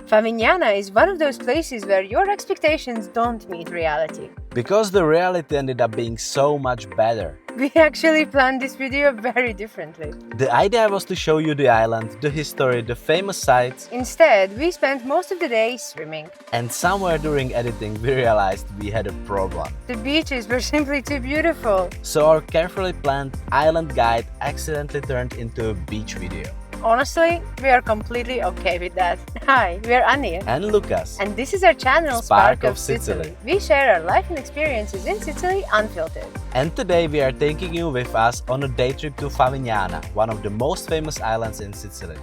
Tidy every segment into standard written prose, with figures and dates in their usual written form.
Favignana is one of those places where your expectations don't meet reality. Because the reality ended up being so much better. We actually planned this video very differently. The idea was to show you the island, the history, the famous sites. Instead, we spent most of the day swimming. And somewhere during editing we realized we had a problem. The beaches were simply too beautiful. So our carefully planned island guide accidentally turned into a beach video. Honestly, we are completely okay with that. Hi, we are Anya. And Lucas. And this is our channel Spark Spark of of Sicily. Sicily. We share our life and experiences in Sicily unfiltered. And today we are taking you with us on a day trip to Favignana, one of the most famous islands in Sicily.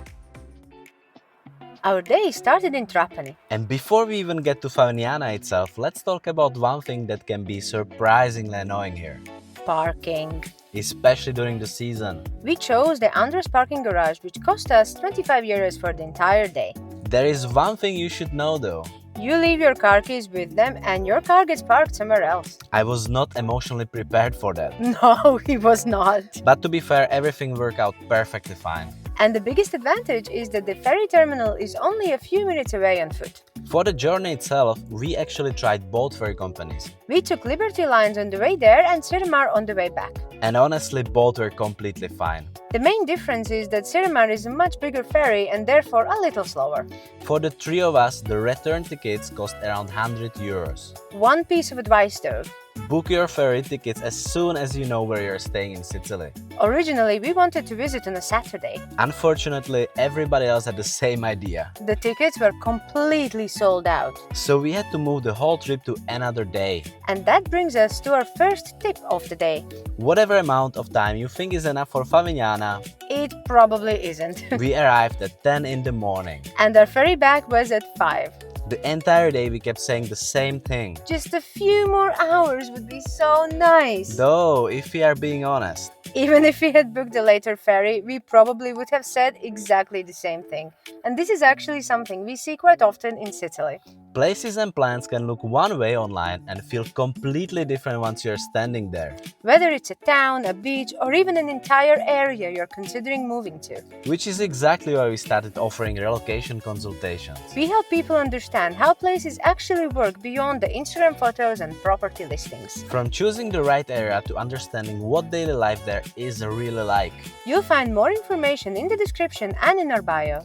Our day started in Trapani. And before we even get to Favignana itself, let's talk about one thing that can be surprisingly annoying here. Parking. Especially during the season. We chose the Andres parking garage, which cost us 25 euros for the entire day. There is one thing you should know though. You leave your car keys with them and your car gets parked somewhere else. I was not emotionally prepared for that. No, he was not. But to be fair, everything worked out perfectly fine. And the biggest advantage is that the ferry terminal is only a few minutes away on foot. For the journey itself, we actually tried both ferry companies. We took Liberty lines on the way there and Sirmar on the way back. And honestly, both were completely fine. The main difference is that Sirmar is a much bigger ferry and therefore a little slower. For the three of us, the return tickets cost around 100 euros. One piece of advice though. Book your ferry tickets as soon as you know where you're staying in Sicily. Originally, we wanted to visit on a Saturday. Unfortunately, everybody else had the same idea. The tickets were completely sold out. So we had to move the whole trip to another day. And that brings us to our first tip of the day. Whatever amount of time you think is enough for Favignana, It probably isn't. we arrived at 10 in the morning. And our ferry back was at 5. The entire day we kept saying the same thing. Just a few more hours would be so nice. Though, if we are being honest, Even if we had booked a later ferry, we probably would have said exactly the same thing. And this is actually something we see quite often in Sicily. places and plans can look one way online and feel completely different once you're standing there. Whether it's a town, a beach, or even an entire area you're considering moving to. Which is exactly why we started offering relocation consultations. We help people understand how places actually work beyond the Instagram photos and property listings. From choosing the right area to understanding what daily life there is really like. You'll find more information in the description and in our bio.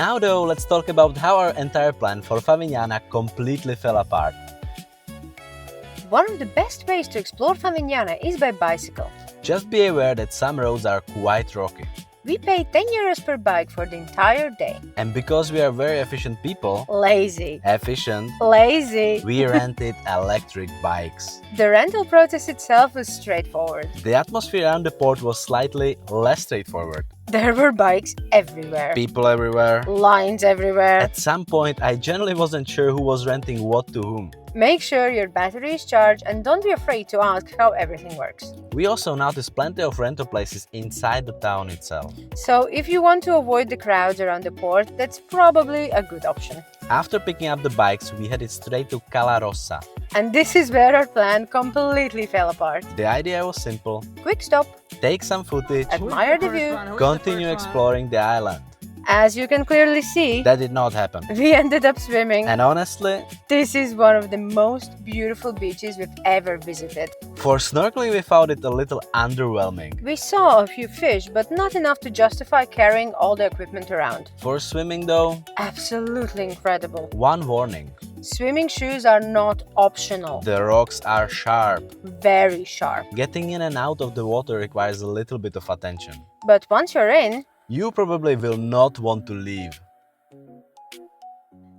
Now though, let's talk about how our entire plan for Favignana completely fell apart. One of the best ways to explore Favignana is by bicycle. Just be aware that some roads are quite rocky. We pay 10 euros per bike for the entire day. And because we are very efficient people, Lazy. we rented electric bikes. The rental process itself was straightforward. The atmosphere around the port was slightly less straightforward. There were bikes everywhere. People everywhere. Lines everywhere. At some point, I generally wasn't sure who was renting what to whom. Make sure your battery is charged and don't be afraid to ask how everything works. We also noticed plenty of rental places inside the town itself. So if you want to avoid the crowds around the port, that's probably a good option. After picking up the bikes, we headed straight to Cala Rossa. And this is where our plan completely fell apart. The idea was simple. Quick stop, Take some footage, admire the view. continue exploring the island. As you can clearly see, That did not happen. we ended up swimming. And honestly, This is one of the most beautiful beaches we've ever visited. for snorkeling we found it a little underwhelming. We saw a few fish, but not enough to justify carrying all the equipment around. For swimming though, Absolutely incredible. one warning. Swimming shoes are not optional. The rocks are sharp. Very sharp. Getting in and out of the water requires a little bit of attention. But once you're in, You probably will not want to leave.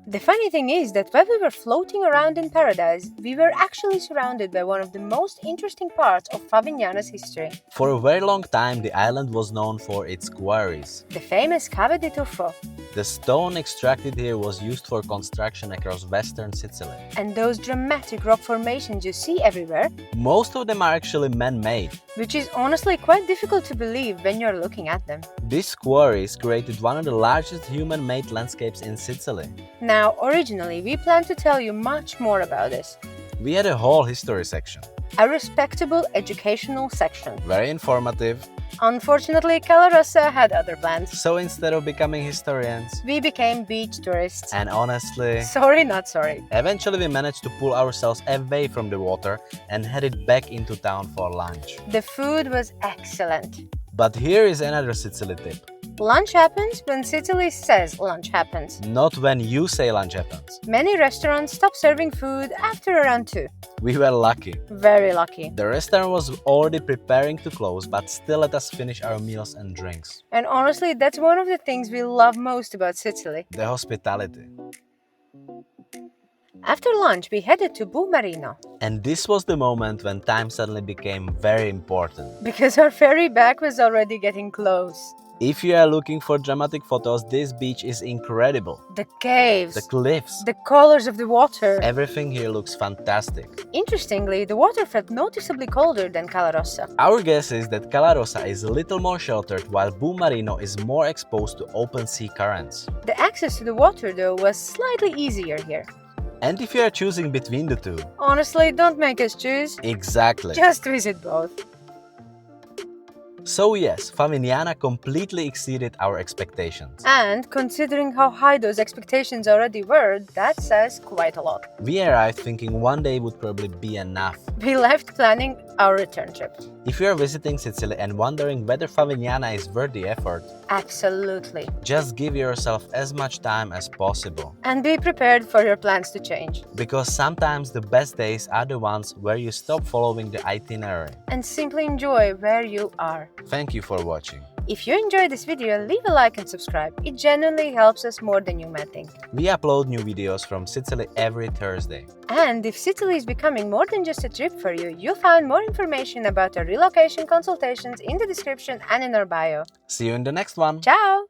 the funny thing is that while we were floating around in paradise, we were actually surrounded by one of the most interesting parts of Favignana's history. For a very long time, the island was known for its quarries. The famous Cave di Tuffo. The stone extracted here was used for construction across western Sicily. And those dramatic rock formations you see everywhere, Most of them are actually man-made. which is honestly quite difficult to believe when you're looking at them. These quarries created one of the largest human-made landscapes in Sicily. Now, originally, we planned to tell you much more about this. We had a whole history section. A respectable educational section. Very informative. Unfortunately, Cala Rossa had other plans. So instead of becoming historians, We became beach tourists. and honestly, Sorry, not sorry. eventually we managed to pull ourselves away from the water and headed back into town for lunch. The food was excellent. But here is another Sicily tip. Lunch happens when Sicily says lunch happens. Not when you say lunch happens. Many restaurants stop serving food after around 2. We were lucky. Very lucky. The restaurant was already preparing to close, but still let us finish our meals and drinks. And honestly, that's one of the things we love most about Sicily. The hospitality. After lunch, we headed to Marino And this was the moment when time suddenly became very important. because our ferry back was already getting close. If you are looking for dramatic photos, this beach is incredible. The caves, The cliffs, the colors of the water. everything here looks fantastic. Interestingly, the water felt noticeably colder than Cala Rossa. Our guess is that Cala Rossa is a little more sheltered, while Marino is more exposed to open sea currents. The access to the water, though, was slightly easier here. And if you are choosing between the two, Honestly, don't make us choose. exactly. Just visit both. So yes, Favignana completely exceeded our expectations. And considering how high those expectations already were, that says quite a lot. We arrived thinking one day would probably be enough. We left planning our return trip. If you are visiting Sicily and wondering whether Favignana is worth the effort, Absolutely. just give yourself as much time as possible. And be prepared for your plans to change. Because sometimes the best days are the ones where you stop following the itinerary. And simply enjoy where you are. Thank you for watching. If you enjoyed this video, leave a like and subscribe. It genuinely helps us more than you might think. We upload new videos from Sicily every Thursday. And if Sicily is becoming more than just a trip for you, you'll find more information about our relocation consultations in the description and in our bio. See you in the next one. Ciao!